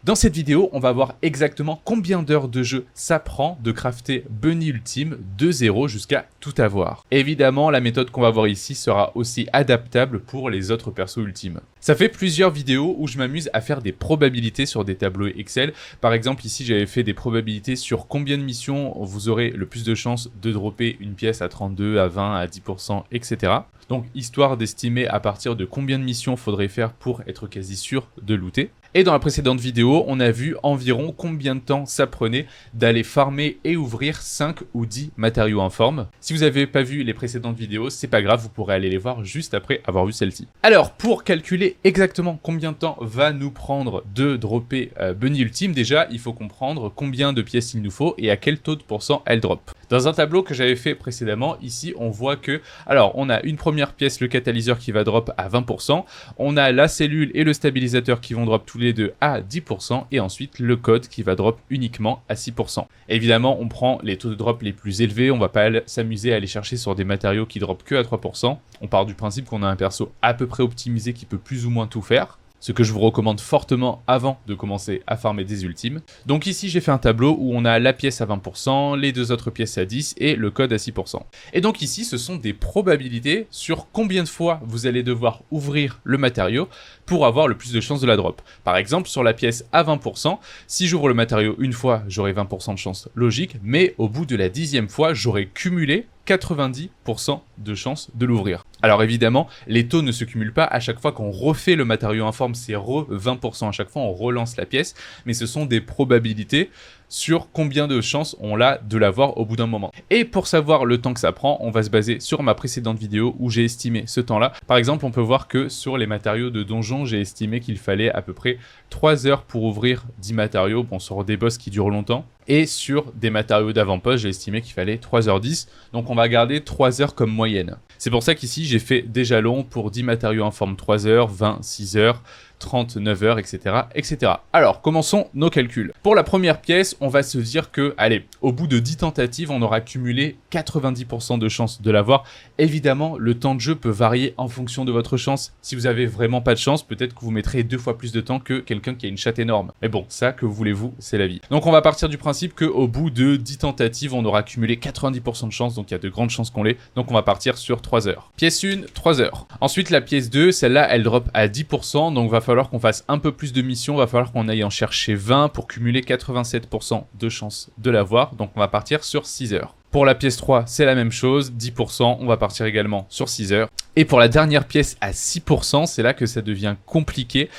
Dans cette vidéo, on va voir exactement combien d'heures de jeu ça prend de crafter Bunny Ultime de 0 jusqu'à tout avoir. Évidemment, la méthode qu'on va voir ici sera aussi adaptable pour les autres persos ultimes. Ça fait plusieurs vidéos où je m'amuse à faire des probabilités sur des tableaux Excel. Par exemple, ici, j'avais fait des probabilités sur combien de missions vous aurez le plus de chances de dropper une pièce à 32, à 20, à 10%, etc. Donc, histoire d'estimer à partir de combien de missions faudrait faire pour être quasi sûr de looter. Et dans la précédente vidéo, on a vu environ combien de temps ça prenait d'aller farmer et ouvrir 5 ou 10 matériaux informes. Si vous n'avez pas vu les précédentes vidéos, c'est pas grave, vous pourrez aller les voir juste après avoir vu celle-ci. Alors, pour calculer exactement combien de temps va nous prendre de dropper Bunny Ultime, déjà, il faut comprendre combien de pièces il nous faut et à quel taux de pourcent elle drop. Dans un tableau que j'avais fait précédemment, ici, on voit que, alors, on a une première pièce, le catalyseur qui va drop à 20%, on a la cellule et le stabilisateur qui vont drop tous les deux à 10%, et ensuite le code qui va drop uniquement à 6%. Évidemment, on prend les taux de drop les plus élevés, on va pas s'amuser à aller chercher sur des matériaux qui drop que à 3%. On part du principe qu'on a un perso à peu près optimisé qui peut plus ou moins tout faire. Ce que je vous recommande fortement avant de commencer à farmer des ultimes. Donc ici, j'ai fait un tableau où on a la pièce à 20%, les deux autres pièces à 10% et le code à 6%. Et donc ici, ce sont des probabilités sur combien de fois vous allez devoir ouvrir le matériau pour avoir le plus de chances de la drop. Par exemple, sur la pièce à 20%, si j'ouvre le matériau une fois, j'aurai 20% de chance logique, mais au bout de la 10e fois, j'aurai cumulé 90% de chances de l'ouvrir. Alors évidemment, les taux ne se cumulent pas à chaque fois qu'on refait le matériau informe, c'est 20% à chaque fois, on relance la pièce, mais ce sont des probabilités sur combien de chances on a de l'avoir au bout d'un moment. Et pour savoir le temps que ça prend, on va se baser sur ma précédente vidéo où j'ai estimé ce temps-là. Par exemple, on peut voir que sur les matériaux de donjon, j'ai estimé qu'il fallait à peu près 3 heures pour ouvrir 10 matériaux, bon, sur des boss qui durent longtemps. Et sur des matériaux d'avant-poste, j'ai estimé qu'il fallait 3h10. Donc on va garder 3 heures comme moyenne. C'est pour ça qu'ici, j'ai fait des jalons pour 10 matériaux en forme 3 heures, 20, 6 heures, 39 heures, etc., etc. Alors, commençons nos calculs. Pour la première pièce, on va se dire que, allez, au bout de 10 tentatives, on aura cumulé 90% de chances de l'avoir. Évidemment, le temps de jeu peut varier en fonction de votre chance. Si vous avez vraiment pas de chance, peut-être que vous mettrez 2 fois plus de temps que quelqu'un qui a une chatte énorme. Mais bon, ça, que voulez-vous, c'est la vie. Donc, on va partir du principe qu'au bout de 10 tentatives, on aura cumulé 90% de chances, donc il y a de grandes chances qu'on l'ait. Donc, on va partir sur 3 heures. Pièce 1, 3 heures. Ensuite, la pièce 2, celle-là, elle drop à 10%, donc va falloir qu'on fasse un peu plus de missions, va falloir qu'on aille en chercher 20 pour cumuler 87% de chances de l'avoir, donc on va partir sur 6 heures. Pour la pièce 3, c'est la même chose, 10%, on va partir également sur 6 heures. Et pour la dernière pièce à 6%, c'est là que ça devient compliqué,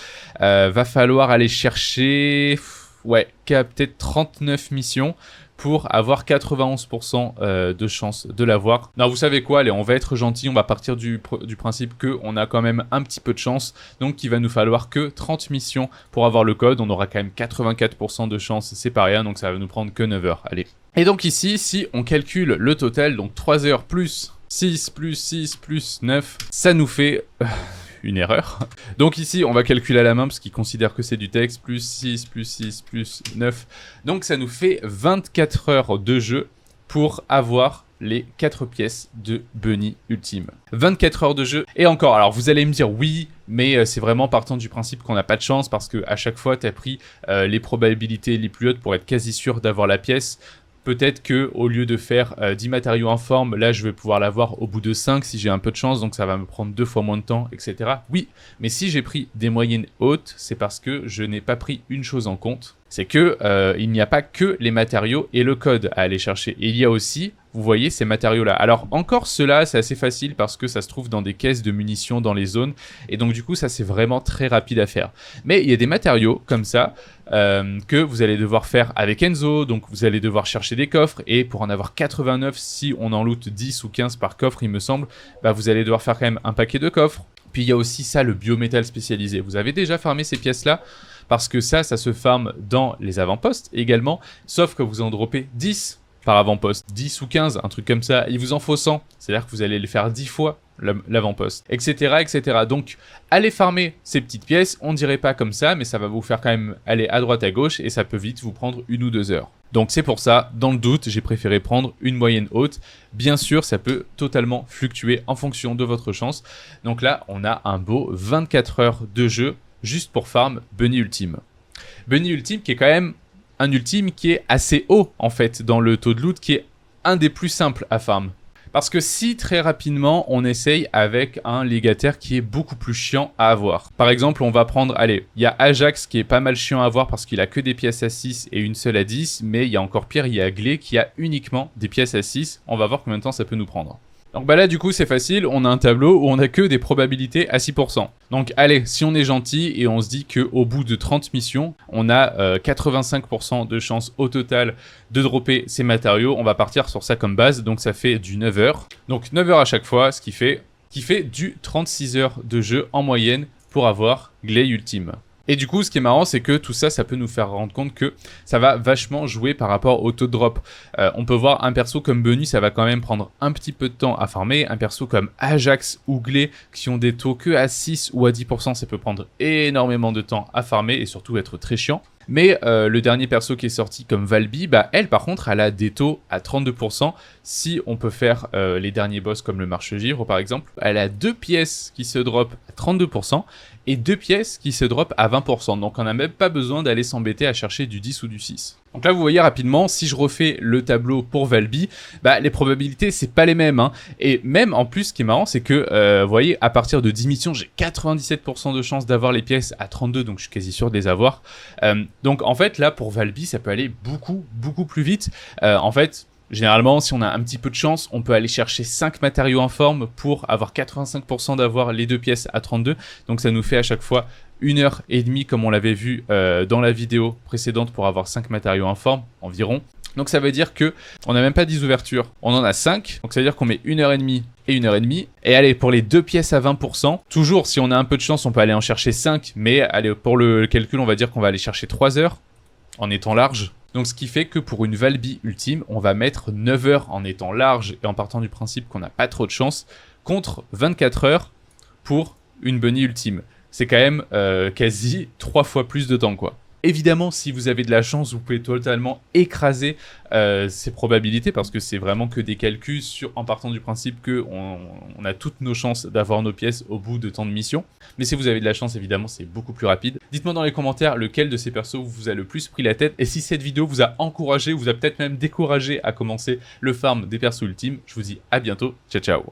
va falloir aller chercher, peut-être 39 missions, pour avoir 91% de chance de l'avoir. Non, vous savez quoi, allez, on va être gentil, on va partir du principe qu'on a quand même un petit peu de chance, donc il va nous falloir que 30 missions pour avoir le code, on aura quand même 84% de chance, c'est pas rien, donc ça va nous prendre que 9 heures, allez. Et donc ici, si on calcule le total, donc 3 heures plus 6 plus 6 plus 9, ça nous fait... une erreur. Donc ici, on va calculer à la main parce qu'il considère que c'est du texte, plus 6, plus 6, plus 9. Donc ça nous fait 24 heures de jeu pour avoir les 4 pièces de Bunny Ultime. 24 heures de jeu. Et encore, alors vous allez me dire oui, mais c'est vraiment partant du principe qu'on n'a pas de chance parce qu'à chaque fois, tu as pris les probabilités les plus hautes pour être quasi sûr d'avoir la pièce. Peut-être que au lieu de faire 10 matériaux informes, là je vais pouvoir l'avoir au bout de 5 si j'ai un peu de chance, donc ça va me prendre 2 fois moins de temps, etc. Oui, mais si j'ai pris des moyennes hautes, c'est parce que je n'ai pas pris une chose en compte, c'est que il n'y a pas que les matériaux et le code à aller chercher. Et il y a aussi, vous voyez, ces matériaux-là. Alors encore ceux-là, c'est assez facile parce que ça se trouve dans des caisses de munitions dans les zones, et donc du coup ça c'est vraiment très rapide à faire. Mais il y a des matériaux comme ça, que vous allez devoir faire avec Enzo, donc vous allez devoir chercher des coffres, et pour en avoir 89, si on en loot 10 ou 15 par coffre, il me semble, bah vous allez devoir faire quand même un paquet de coffres. Puis il y a aussi ça, le biométal spécialisé. Vous avez déjà farmé ces pièces-là, parce que ça se farme dans les avant-postes également, sauf que vous en droppez 10 par avant-poste, 10 ou 15, un truc comme ça, il vous en faut 100, c'est-à-dire que vous allez le faire 10 fois l'avant-poste, etc., etc. Donc, allez farmer ces petites pièces, on dirait pas comme ça, mais ça va vous faire quand même aller à droite à gauche, et ça peut vite vous prendre 1 ou 2 heures. Donc c'est pour ça, dans le doute, j'ai préféré prendre une moyenne haute. Bien sûr, ça peut totalement fluctuer en fonction de votre chance. Donc là, on a un beau 24 heures de jeu, juste pour farm Bunny Ultime. Bunny ultime qui est quand même un ultime qui est assez haut en fait dans le taux de loot, qui est un des plus simples à farm. Parce que si très rapidement on essaye avec un légataire qui est beaucoup plus chiant à avoir. Par exemple on va prendre, allez, il y a Ajax qui est pas mal chiant à avoir parce qu'il a que des pièces à 6 et une seule à 10. Mais il y a encore pire, il y a Glé qui a uniquement des pièces à 6. On va voir combien de temps ça peut nous prendre. Donc bah là du coup c'est facile, on a un tableau où on a que des probabilités à 6%. Donc allez, si on est gentil et on se dit qu'au bout de 30 missions, on a 85% de chance au total de dropper ces matériaux, on va partir sur ça comme base, donc ça fait du 9 heures. Donc 9 heures à chaque fois, ce qui fait du 36 heures de jeu en moyenne pour avoir Glé ultime. Et du coup, ce qui est marrant, c'est que tout ça, ça peut nous faire rendre compte que ça va vachement jouer par rapport au taux de drop. On peut voir un perso comme Bunny, ça va quand même prendre un petit peu de temps à farmer. Un perso comme Ajax ou Glé, qui ont des taux que à 6 ou à 10%, ça peut prendre énormément de temps à farmer et surtout être très chiant. Mais le dernier perso qui est sorti comme Valby, bah elle par contre elle a des taux à 32%. Si on peut faire les derniers boss comme le marche-givre par exemple, elle a 2 pièces qui se drop à 32% et 2 pièces qui se drop à 20%. Donc on n'a même pas besoin d'aller s'embêter à chercher du 10 ou du 6. Donc là vous voyez rapidement, si je refais le tableau pour Valby, bah les probabilités c'est pas les mêmes. Hein. Et même en plus ce qui est marrant c'est que vous voyez à partir de 10 missions j'ai 97% de chance d'avoir les pièces à 32, donc je suis quasi sûr de les avoir. Donc en fait là pour Valby ça peut aller beaucoup plus vite. En fait généralement si on a un petit peu de chance on peut aller chercher 5 matériaux informes pour avoir 85% d'avoir les 2 pièces à 32. Donc ça nous fait à chaque fois 1h30 comme on l'avait vu dans la vidéo précédente pour avoir 5 matériaux informes environ. Donc ça veut dire que on n'a même pas 10 ouvertures, on en a 5. Donc ça veut dire qu'on met 1h30 et 1h30. Et allez, pour les 2 pièces à 20%, toujours si on a un peu de chance, on peut aller en chercher 5. Mais allez, pour le calcul, on va dire qu'on va aller chercher 3 heures en étant large. Donc ce qui fait que pour une Valby ultime, on va mettre 9 heures en étant large et en partant du principe qu'on n'a pas trop de chance, contre 24 heures pour une Bunny ultime. C'est quand même quasi 3 fois plus de temps quoi. Évidemment, si vous avez de la chance, vous pouvez totalement écraser ces probabilités parce que c'est vraiment que des calculs en partant du principe qu'on a toutes nos chances d'avoir nos pièces au bout de tant de missions. Mais si vous avez de la chance, évidemment, c'est beaucoup plus rapide. Dites-moi dans les commentaires lequel de ces persos vous a le plus pris la tête et si cette vidéo vous a encouragé ou vous a peut-être même découragé à commencer le farm des persos ultimes. Je vous dis à bientôt, ciao ciao.